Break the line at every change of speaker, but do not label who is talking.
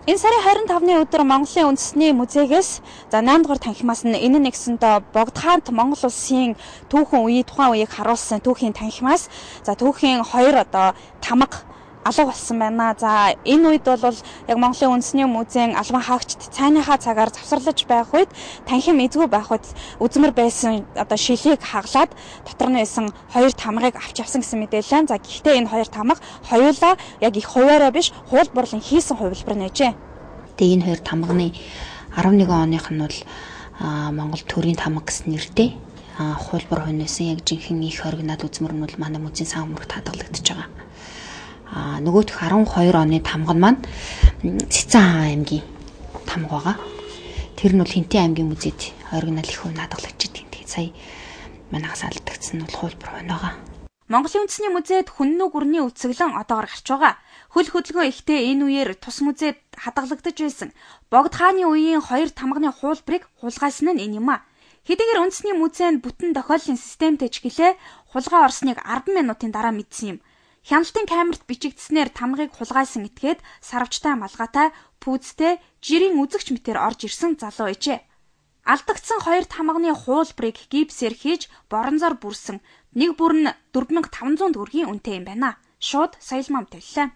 Энэ сарын 25-ны өдөр Монголын үндэсний музейгээс за 8 дугаар танхимаас нь энэ нэгсэндээ Богдхаант Монгол улсын түүхэн тухайн үеийг харуулсан түүхийн танхимаас за түүхийн 2 тамга алга болсон байна. За энэ үед бол яг Монголын үндэсний музейн албан хаагчид цайныхаа цагаар завсарлаж байх үед танхим эзгүй байх үед үзмэр байсан шилийг хаглаад дотор нь байсан 2 тамгыг авч явсан гэсэн мэдээлэл. За гэхдээ энэ 2 тамга хоёулаа яг их хуваараа биш хуулбарлан хийсэн хувилбар нээжээ.
Тэгээ энэ 2 тамганы 11 оных нь бол Монгол төрийн тамга гэсэн нэртэй хуулбар хөнөөсөн яг жинхэнэ их оригинал үзмэр нь бол манай музейн сан мөрөгт хадгалагдаж байгаа. Нөгөөх 12 оны тамга нь маань Цэцэн хаан аймгийн тамга байгаа. Тэр нь бол Хинтээ аймгийн музейд оригинал их хөв хадгалагдж байгаа. Тэгээд сая манайхаас алдагдсан нь бол хуулбар хөнөөгөө.
Монголын үндэсний музейд хүннүү гүрний үцэглэн одоогор гарч байгаа. Хөл хөдөлгөөн ихтэй энэ үеэр тус музейд хадгалагдаж байсан Богд хааны үеийн 2 тамганы хуулбарыг хулгайсан нь энэ юм а. Хэдийгээр үндэсний музейд бүтэн тохиоллын системтэй ч гэлээ хулгай орсныг 10 минутын дараа мэдсэн юм. Хяналтын камерт бичигдснээр тамгыг хулгайсан этгээд сарвчтай малгайтай пүүзтэй жирийн үзэгч мэтээр орж ирсэн залуу ээжээ. Алдагдсан 2 тамганы хуулбарыг гипсээр хийж боронзоор бүрсэн. Нэг бүр нь 4500 төгрөгийн үнэтэй юм байна. Шууд соёл мам төллөө.